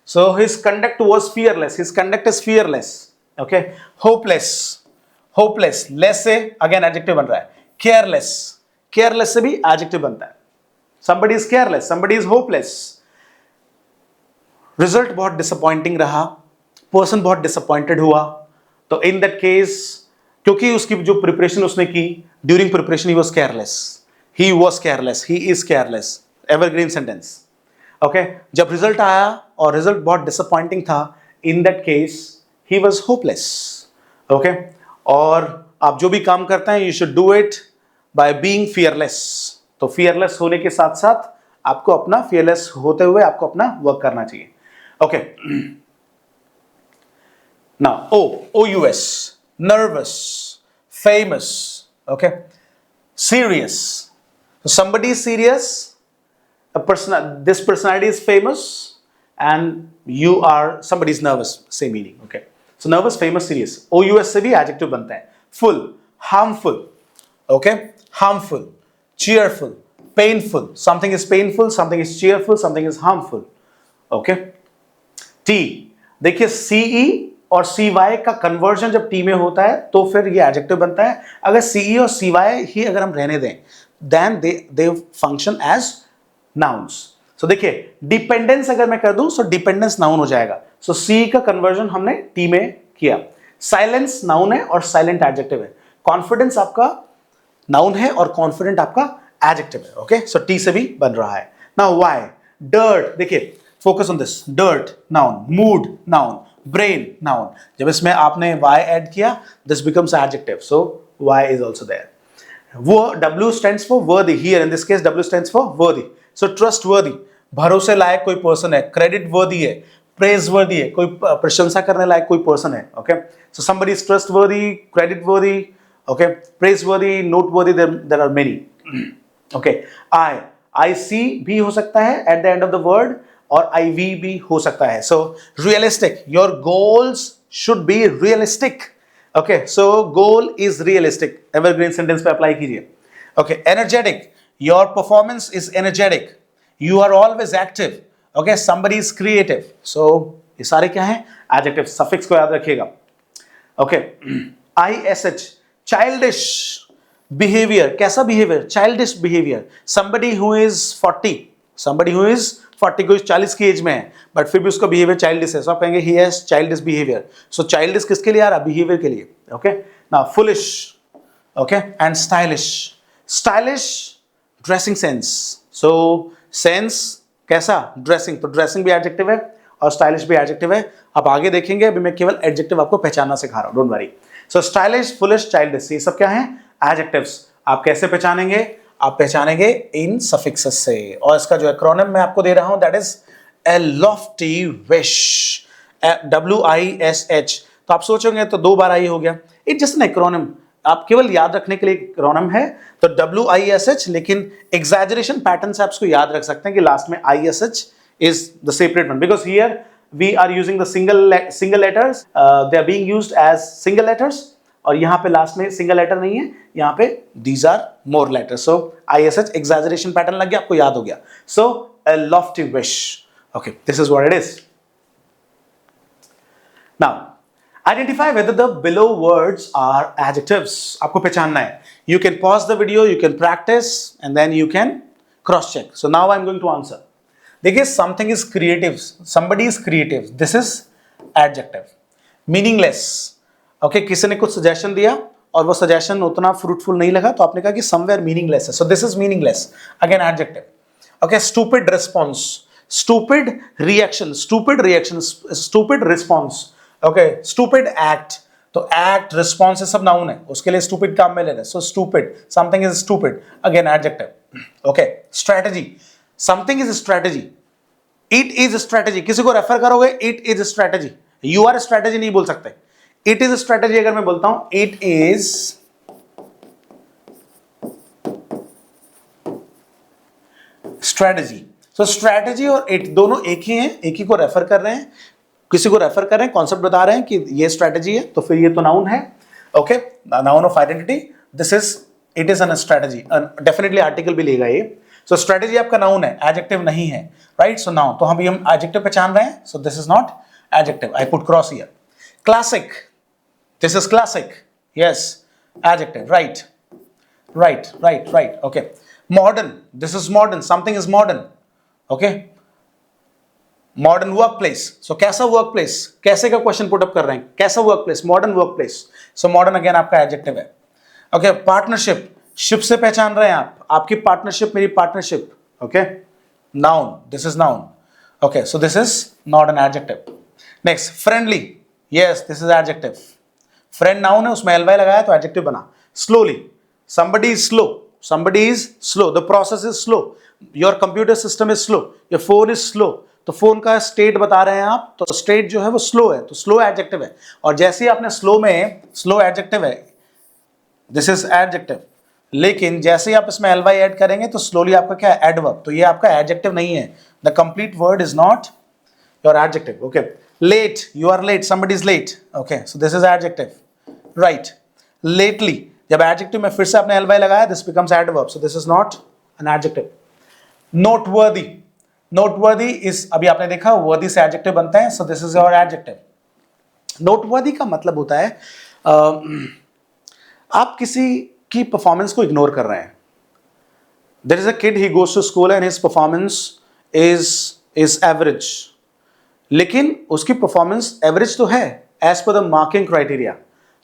So his conduct was fearless. His conduct is fearless. Okay, hopeless. Hopeless, less से अगेन एडजेक्टिव बन रहा है. केयरलेस. केयरलेस से भी एडजेक्टिव बनता है. somebody is careless, somebody is hopeless. Result बहुत डिसअपॉइंटिंग रहा, पर्सन बहुत डिसअपॉइंटेड हुआ, तो इन दैट केस क्योंकि उसकी जो प्रिपरेशन उसने की, during preparation he was careless, he was careless, he is careless. Evergreen sentence. Okay, जब रिजल्ट आया और रिजल्ट बहुत डिसअपॉइंटिंग था, in that case he was hopeless. Okay, और आप जो भी काम करते हैं, you should do it by being fearless. तो फियरलेस होने के साथ साथ आपको अपना, फियरलेस होते हुए आपको अपना वर्क करना चाहिए. Okay, now OUS, nervous, famous, okay, serious. So somebody is serious, this personality is famous, and you are, somebody is nervous, same meaning. Okay, so nervous, famous, serious. OUS से भी adjective बनता है. Full, harmful, okay, harmful, cheerful, painful. Something is painful, something is cheerful, something is harmful. Okay, T. देखिए CE और CY का conversion जब T में होता है तो फिर ये एडजेक्टिव बनता है. अगर CE और CY ही अगर हम रहने दें, then they function as nouns. So देखिए, डिपेंडेंस अगर मैं कर दूं तो डिपेंडेंस नाउन हो जाएगा. सो CE का कन्वर्जन हमने T में किया. साइलेंस नाउन है और साइलेंट एडजेक्टिव है. कॉन्फिडेंस आपका नाउन है और कॉन्फिडेंट आपका एडजेक्टिव है. ओके, सो T से भी बन रहा है. Now Y, dirt. देखिए, focus on this. Dirt noun, mood noun, brain noun. जब इसमें आपने y ऐड किया, this becomes adjective, so y is also there. W stands for worthy. Here in this case W stands for worthy. So trustworthy, भरोसे लायक कोई person है. credit worthy है, praise worthy है, कोई प्रशंसा करने लायक कोई पर्सन है. Okay, so somebody is trustworthy, credit worthy, okay, praiseworthy, noteworthy, there are many. Okay, I see भी हो सकता है at the end of the word, और IV भी हो सकता है. So realistic, your goals should be realistic. Okay, so goal is realistic. Evergreen sentence पे अप्लाई कीजिए. Okay, energetic, your performance is energetic. You are always active. Okay, somebody is creative. So ये सारे क्या हैं? Adjective. Suffix को याद रखिएगा. Okay, ISH, childish behavior. कैसा behavior? Childish behavior. Somebody who is 40, somebody who is 40, कोई 40 की एज में है बट फिर भी उसका बिहेवियर चाइल्डिश है, सो आप कहेंगे he has childish behaviour. So childish किसके लिए आ रहा? बिहेवियर के लिए. Okay, now foolish, okay, and stylish. Stylish dressing sense. So sense कैसा? ड्रेसिंग. तो ड्रेसिंग भी एडजेक्टिव है और स्टाइलिश भी एडजेक्टिव है. आप आगे देखेंगे, अभी मैं केवल एडजेक्टिव आपको पहचानना सिखा रहा हूं, don't worry. So stylish, foolish, childish, ये सब क्या है? एडजेक्टिव्स. आप कैसे पहचानेंगे? आप पहचानेंगे इन सफिक्सेस से. और इसका जो एक्रोनिम मैं आपको दे रहा हूं, that is a Lofty wish. WISH. तो आप सोचोगे तो 2 बार आई हो गया. इट जस्ट एन एक्रोनिम, आप केवल याद रखने के लिए एक्रोनिम है. तो WISH, लेकिन एग्जैजरेशन पैटर्न से आप इसको याद रख सकते हैं कि लास्ट में ISH is the separate one, because here we are using the single letters, they are being used as single letters. और यहां पे लास्ट में सिंगल लेटर नहीं है, यहां पे these are more letters. So ISH exaggeration pattern लग गया, आपको याद हो गया. सो a lofty wish. Okay, this is what it is. Now, identify whether the below words are adjectives. आपको पहचानना है. You can pause the video, you can practice, and then you can cross check. So now I'm going to answer. देखिए, something is creative, somebody is creative. This is adjective. Meaningless. Okay, किसी ने कुछ suggestion दिया और वो suggestion उतना fruitful नहीं लगा, तो आपने कहा कि समवेयर मीनिंगलेस है. सो this is meaningless. Again adjective. Okay, stupid response, stupid reaction, stupid reaction, stupid response. Okay, stupid act. तो एक्ट, रिस्पॉन्स, ये सब नाउन है, उसके लिए स्टूपिड काम में ले रहे. So stupid, something is stupid. Again adjective. Okay, strategy, something is strategy. It is strategy. किसी को रेफर करोगे, it is strategy. You are strategy नहीं बोल सकते. इट इज स्ट्रेटजी अगर मैं बोलता हूं, it is strategy. So strategy और इट दोनों एक ही हैं, एक ही को रेफर कर रहे हैं, किसी को रेफर कर रहे हैं, कॉन्सेप्ट बता रहे हैं कि ये स्ट्रेटजी है, तो फिर ये तो नाउन है. Okay, noun of identity. This is, it is N strategy. Definitely article भी लेगा ये. सो स्ट्रेटजी आपका नाउन है, एडजेक्टिव नहीं है, राइट. सो नाउन, तो हम एडजेक्टिव पहचान रहे हैं. सो this is not adjective. I put cross here. Classic. This is classic. Yes, adjective. Right. Right, right, right. Okay. Modern. This is modern. Something is modern. Okay. Modern workplace. So कैसा workplace? कैसे का question put up कर रहे हैं? कैसा workplace? Modern workplace. So modern again आपका adjective है. Okay. Partnership. Ship से पहचान रहे हैं आप. आपकी partnership, मेरी partnership. Okay. Noun. This is noun. Okay. So this is not an adjective. Next. Friendly. Yes, this is adjective. Friend noun है, उसमें ly लगाया तो एडजेक्टिव बना. Slowly, somebody is slow, somebody is slow, the process is slow, your computer system is slow, your phone is slow. तो phone का state बता रहे हैं आप, तो स्टेट जो है वो स्लो है, तो स्लो एडजेक्टिव है. और जैसे ही आपने स्लो में, स्लो एडजेक्टिव है, दिस इज एडजेक्टिव. लेकिन जैसे ही आप इसमें ly ऐड करेंगे तो स्लोली आपका क्या है? एडवर्ब. तो ये आपका एडजेक्टिव नहीं है. The complete word is not your adjective. Okay. Late, you are late, somebody is late. Okay, so this is adjective. Right. Lately, जब adjective में फिर से आपने ly लगाया, this becomes adverb. So this is not an adjective. Noteworthy. Noteworthy is, अभी आपने देखा worthy से adjective बनता है, so this is your adjective. Noteworthy का मतलब होता है आप किसी की परफॉर्मेंस को इग्नोर कर रहे हैं. There is a kid, he goes to school and his performance is average. लेकिन उसकी परफॉर्मेंस एवरेज तो है as per the marking criteria,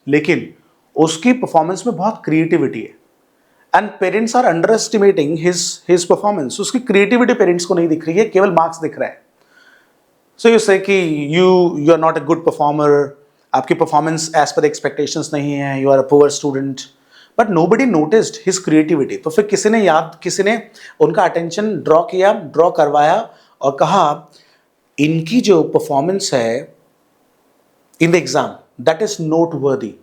लेकिन उसकी परफॉर्मेंस में बहुत क्रिएटिविटी है. And parents are underestimating his performance. उसकी क्रिएटिविटी पेरेंट्स को नहीं दिख रही है, केवल मार्क्स दिख रहा है. सो यू से कि you are not a good performer, आपकी परफॉर्मेंस एज पर एक्सपेक्टेशंस नहीं है, you are a poor student. But nobody noticed his creativity. तो फिर किसी ने उनका अटेंशन ड्रॉ करवाया और कहा इनकी जो परफॉर्मेंस है in the exam, that is not worthy.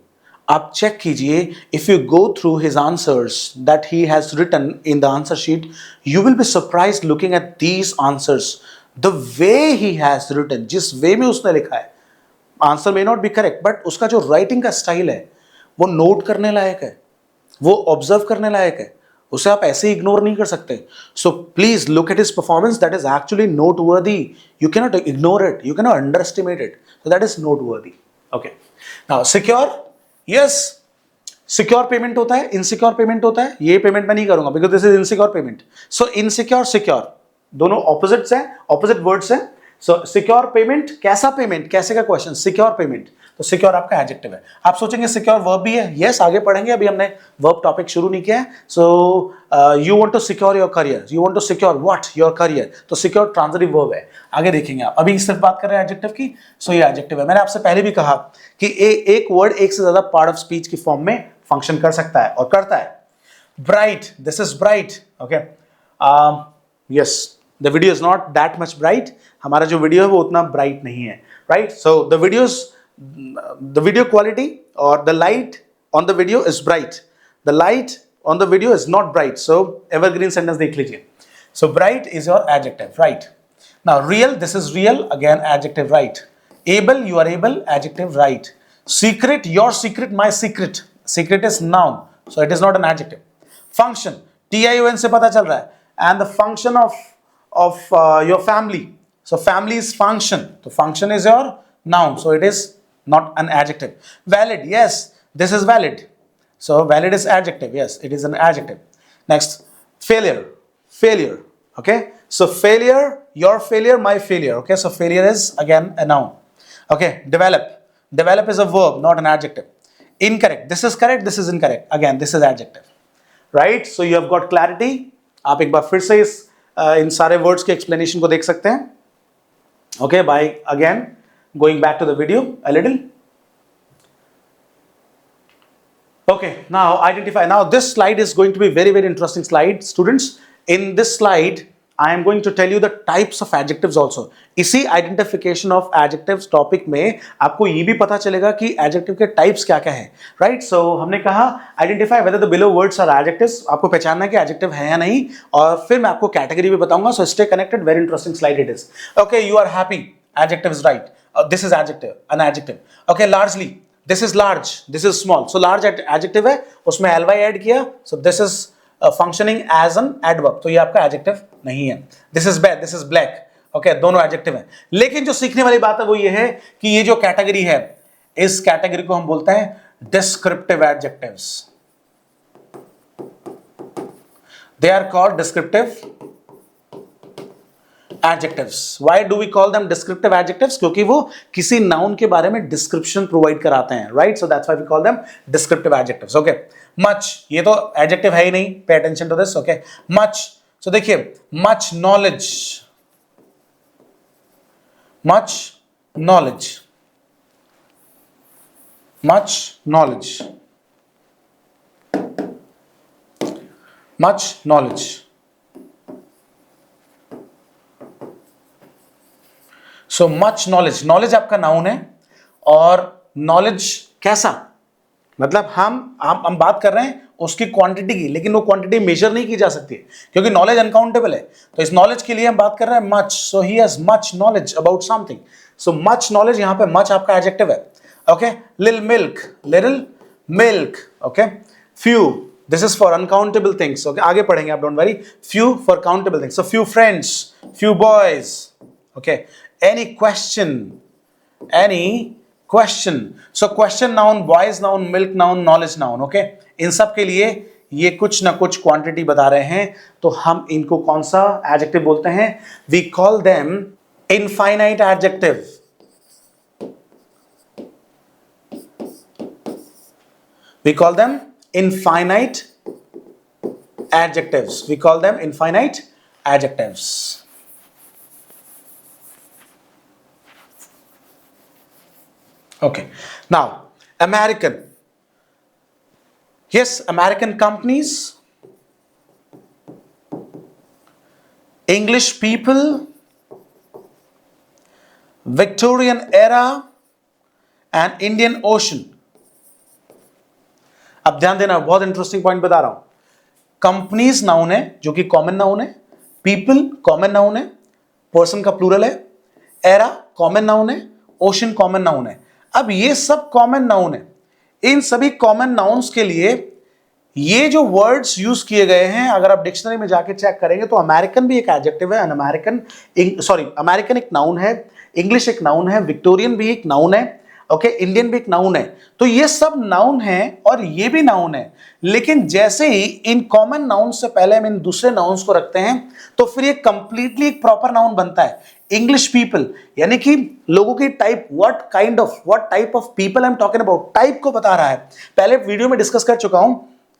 आप चेक कीजिए, if you go through his answers that he has written in the answer sheet, you will be surprised looking at these answers. The way he has written, जिस way में उसने लिखा है, answer may not be correct, but उसका जो writing का style है वो नोट करने लायक है, वो ऑब्जर्व करने लायक है, उसे आप ऐसे इग्नोर नहीं कर सकते. So please look at his performance, that is actually not worthy. You cannot ignore it, you cannot underestimate it. So that is not worthy. Okay, now secure. Yes, secure payment होता है, insecure payment होता है. ये payment मैं नहीं करूंगा because this is insecure payment. So insecure, secure दोनों opposites हैं, ऑपोजिट वर्ड्स हैं. सो सिक्योर पेमेंट, कैसा पेमेंट, कैसे का क्वेश्चन, सिक्योर पेमेंट. तो सिक्योर आपका एडजेक्टिव है. आप सोचेंगे सिक्योर वर्ब भी है. यस, आगे पढ़ेंगे, अभी हमने वर्ब टॉपिक शुरू नहीं किया है. So you want to secure your career, you want to secure what, your career. तो सिक्योर ट्रांजिटिव वर्ब है, आगे देखेंगे आप. अभी सिर्फ बात कर रहे हैं एडजेक्टिव की. सो ये एडजेक्टिव है. मैंने आपसे पहले भी कहा कि एक वर्ड एक से ज्यादा पार्ट ऑफ स्पीच की फॉर्म में फंक्शन कर सकता है और करता है. Bright, this is bright. Okay, yes, the video is not that much bright. हमारा जो वीडियो है वो उतना ब्राइट नहीं है, right. So the video quality or the light on the video is bright, the light on the video is not bright. So evergreen sentence देख लीजिए. So bright is your adjective, right. Now real, this is real, again adjective, right. Able, you are able, adjective, right. Secret, your secret, my secret. Secret is noun, so it is not an adjective. Function, TION से पता चल रहा है. And the function of your family, so family is function, so function is your noun, so it is not an adjective. Valid, yes, this is valid, so valid is adjective. Yes, it is an adjective. Next, failure, failure. Okay, so failure, your failure, my failure. Okay, so failure is again a noun. Okay, develop, develop is a verb, not an adjective. Incorrect, this is correct, this is incorrect, again this is adjective, right. So you have got clarity. आप एक बार फिर से इन सारे words के explanation को देख सकते हैं. Okay, by again going back to the video a little. Okay, now identify. Now this slide is going to be very interesting slide, students. In this slide I am going to tell you the types of adjectives also. इसी identification of adjectives topic में आपको ये भी पता चलेगा कि adjective के types क्या क्या है, right. So हमने कहा identify whether the below words are adjectives. आपको पहचानना है कि adjective है या नहीं, और फिर मैं आपको category भी बताऊंगा. So stay connected, very interesting slide it is. Okay, you are happy, adjective is right. This is adjective, an adjective. Okay, largely, this is large, this is small. So large adjective है, उसमें ly add किया, so this is functioning as an adverb. तो ये आपका adjective नहीं है. This is bad, this is black. Okay, दोनों adjective हैं. लेकिन जो सीखने वाली बात है वो ये है कि ये जो कैटेगरी है, इस कैटेगरी को हम बोलते हैं descriptive adjectives. They are called descriptive adjectives. Why do we call them descriptive adjectives? क्योंकि वो किसी noun के बारे में description provide कराते हैं, right. So that's why we call them descriptive adjectives. Okay, much, ये तो adjective है ही नहीं. Pay attention to this. Okay, much. So देखिए, much knowledge, much knowledge, much knowledge, much knowledge. So much knowledge, knowledge आपका noun है, और knowledge कैसा, मतलब हम बात कर रहे हैं उसकी क्वांटिटी की, लेकिन वो क्वांटिटी मेजर नहीं की जा सकती क्योंकि नॉलेज अनकाउंटेबल है. तो इस नॉलेज के लिए हम बात कर रहे हैं much. So he has much knowledge about something. So much knowledge, यहाँ पे मच आपका एडजेक्टिव है. Okay, little milk, little milk. Okay, few, this is for uncountable things. Okay, आगे पढ़ेंगे आप, don't worry. Few for countable things. So few friends, few boys. Okay, any question, any question. So question noun, boys noun, milk noun, knowledge noun. Okay, इन सब के लिए ये कुछ ना कुछ क्वांटिटी बता रहे हैं, तो हम इनको कौन सा एडजेक्टिव बोलते हैं? We call them infinite adjective. We call them infinite adjectives. We call them infinite adjectives. Okay, now American. Yes, American companies, English people, Victorian era and Indian Ocean. अब ध्यान देना, बहुत इंटरेस्टिंग पॉइंट बता रहा हूं. Companies noun है जो कि कॉमन नाउन है, पीपल कॉमन नाउन है, पर्सन का प्लूरल है, एरा कॉमन नाउन है, ओशन कॉमन नाउन है। अब ये सब कॉमन नाउन है, इन सभी कॉमन नाउन्स के लिए ये जो वर्ड्स यूज किए गए हैं, अगर आप डिक्शनरी में जाके चेक करेंगे तो अमेरिकन भी एक एडजेक्टिव है, अमेरिकन एक नाउन है, इंग्लिश एक नाउन है, विक्टोरियन भी एक नाउन है, ओके, इंडियन भी एक नाउन है। तो ये सब नाउन है और ये भी नाउन है, लेकिन जैसे ही इन कॉमन नाउन से पहले हम इन दूसरे नाउन्स को रखते हैं तो फिर ये कंप्लीटली एक प्रॉपर नाउन बनता है। इंग्लिश पीपल यानी कि लोगों की type, what type of people I am talking about, type को बता रहा है। पहले वीडियो में डिस्कस कर चुका हूं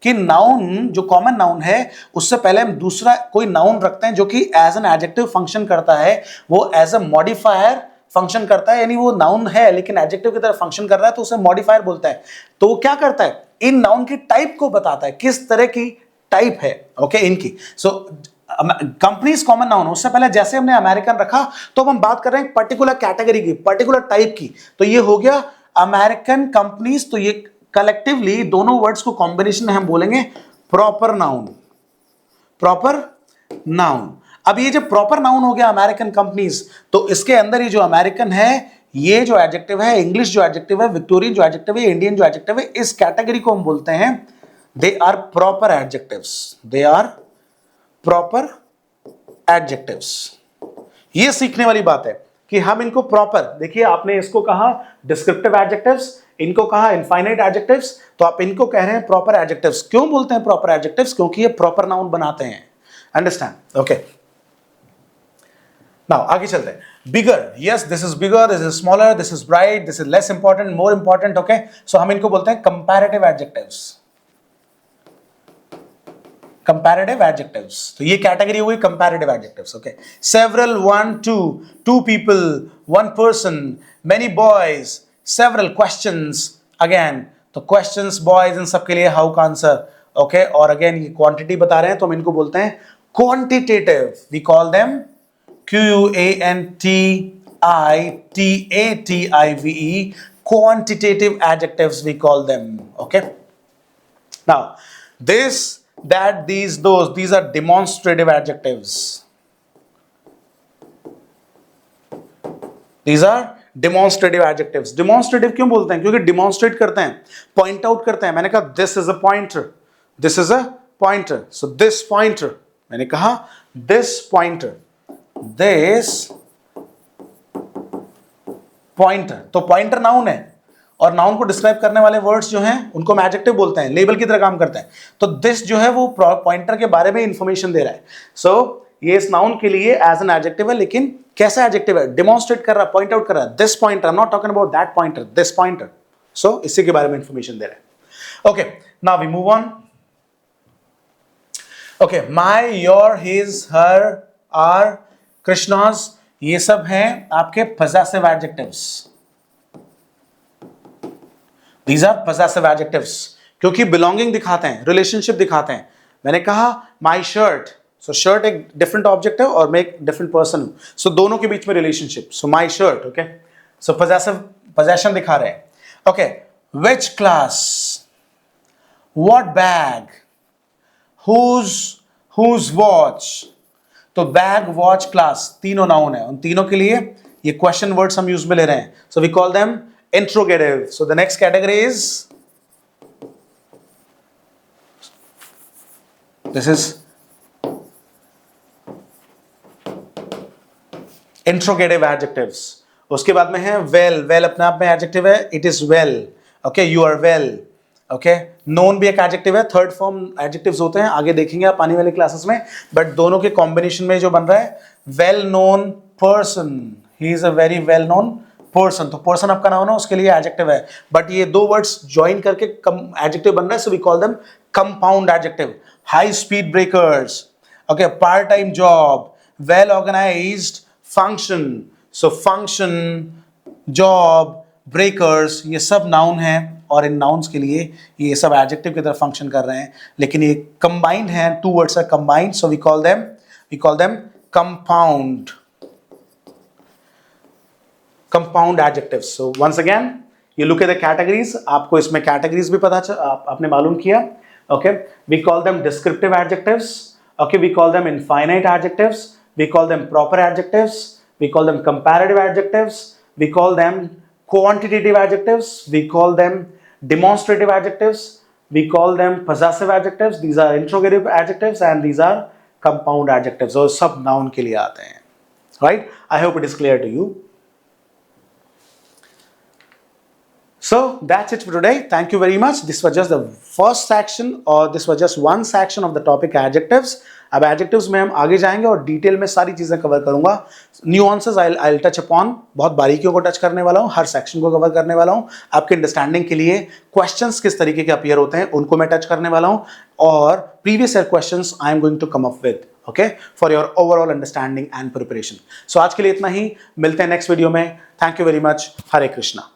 कि नाउन जो कॉमन नाउन है उससे पहले हम दूसरा कोई नाउन रखते हैं जो कि एज एन एडजेक्टिव फंक्शन करता है, वो एज अ मॉडिफायर फंक्शन करता है, यानी वो नाउन है लेकिन एडजेक्टिव की तरह फंक्शन कर रहा है तो उसे मॉडिफायर बोलता है। तो वो क्या करता है, इन नाउन की टाइप को बताता है, किस तरह की टाइप है, ओके, इनकी। सो कंपनीज कॉमन नाउन, उससे पहले जैसे हमने अमेरिकन रखा तो अब हम बात कर रहे हैं पर्टिकुलर कैटेगरी की, पर्टिकुलर टाइप की, तो ये हो गया अमेरिकन कंपनीज। तो ये कलेक्टिवली दोनों वर्ड्स को कॉम्बिनेशन में हम बोलेंगे प्रॉपर नाउन, प्रॉपर नाउन। अब ये जब प्रॉपर नाउन हो गया अमेरिकन कंपनीज, तो इसके अंदर ये जो अमेरिकन है, ये जो एडजेक्टिव है, इंग्लिश जो एडजेक्टिव है, विक्टोरियन जो एडजेक्टिव है, इंडियन जो एडजेक्टिव है, इस कैटेगरी को हम बोलते हैं they are proper adjectives, they are proper adjectives. ये सीखने वाली बात है कि हम इनको प्रॉपर, देखिए आपने इसको कहा डिस्क्रिप्टिव एडजेक्टिव्स, इनको कहा इनफाइनाइट एडजेक्टिव्स, तो आप इनको कह रहे हैं प्रॉपर एडजेक्टिव्स। क्यों बोलते हैं प्रॉपर एडजेक्टिव्स? क्योंकि ये प्रॉपर नाउन बनाते हैं। अंडरस्टैंड? ओके, नाउ आगे चलते हैं। Bigger, yes this is bigger, this is smaller, this is bright, this is less important, more important, okay. So हम इनको बोलते हैं कंपैरेटिव एडजेक्टिव्स, कंपैरेटिव एडजेक्टिव्स। तो ये कैटेगरी हुई comparative adjectives, okay. Several, one, two people, one person, many boys, several, questions, again तो questions, boys, इन सब के लिए हाउ का आंसर, ओके। और अगेन ये क्वांटिटी बता रहे हैं तो हम इनको बोलते हैं quantitative, we call them QUANTITATIVE, quantitative adjectives we call them, okay. Now this, that, these, those, these are demonstrative adjectives, these are demonstrative adjectives। demonstrative क्यों बोलते हैं? क्योंकि demonstrate करते हैं, point out करते हैं। मैंने कहा this is a pointer, this is a pointer, so this pointer, मैंने कहा this pointer, this pointer। तो pointer नाउन है और नाउन को डिस्क्राइब करने वाले वर्ड्स जो हैं उनको हम एडजेक्टिव बोलते हैं, लेबल की तरह काम करते हैं। तो दिस जो है वो पॉइंटर के बारे में इंफॉर्मेशन दे रहा है। सो ये इस नाउन के लिए एज एन एडजेक्टिव है, लेकिन कैसा एडजेक्टिव है? डिमॉन्स्ट्रेट कर रहा है, पॉइंट आउट कर रहा है। This pointer, not talking about that pointer, this pointer. So इसी के बारे में इंफॉर्मेशन दे रहा है। Okay, now we move on. Okay, my, your, his, her, our, Krishna's, ये सब हैं आपके possessive adjectives। These are possessive adjectives क्योंकि belonging दिखाते हैं, relationship दिखाते हैं। मैंने कहा my shirt, so shirt एक different object है और मैं एक different person हूं, so दोनों के बीच में relationship, so my shirt, okay, so possession दिखा रहे हैं। Okay, which class, what bag, whose watch। तो बैग, वॉच, क्लास तीनों नाउन है, उन तीनों के लिए ये क्वेश्चन वर्ड्स हम यूज में ले रहे हैं। So we call them interrogative. So the next category is, this is interrogative adjectives. उसके बाद में है वेल, वेल अपने आप में एडजेक्टिव है, it is well, okay, you are well, okay. Noun भी एक एडजेक्टिव है, थर्ड फॉर्म एडजेक्टिव्स होते हैं, आगे देखेंगे आप आने वाली क्लासेस में, बट दोनों के कॉम्बिनेशन में जो बन रहा है well known person, he is a very well known person. तो पर्सन आपका नाउन है, उसके लिए एडजेक्टिव है, बट ये दो वर्ड्स ज्वाइन करके एडजेक्टिव बन रहा है, so we call them compound adjective. High speed breakers, okay, part time job, well organised function. So function, job, breakers, ये सब नाउन हैं और इन नाउन्स के लिए ये सब एडजेक्टिव की तरह फंक्शन कर रहे हैं, लेकिन ये कंबाइंड हैं, two words are combined, so we call them compound adjectives. So once again you look at the categories, आपको इसमें कैटेगरीज भी पता आपने मालूम किया, okay. We call them descriptive adjectives, okay, we call them infinite adjectives, we call them proper adjectives, we call them comparative adjectives, we call them quantitative adjectives, we call them demonstrative adjectives, we call them possessive adjectives, these are interrogative adjectives, and these are compound adjectives. और सब noun के लिए आते हैं, right? I hope it is clear to you. So that's it for today. Thank you very much. This was just the first section, or this was just one section of the topic adjectives. अब adjectives में हम आगे जाएंगे और detail में सारी चीजें cover करूंगा. Nuances I'll touch upon. बहुत बारीकियों को टच करने वाला हूँ, हर सेक्शन को कवर करने वाला हूँ. आपके अंडरस्टैंडिंग के लिए क्वेश्चंस किस तरीके के अपीयर होते हैं उनको मैं टच करने वाला हूँ, और previous year questions I am going to come up with, okay, for your overall understanding and preparation. So आज के लिए इतना ही, मिलते हैं नेक्स्ट वीडियो में. Thank you very much. Hare Krishna.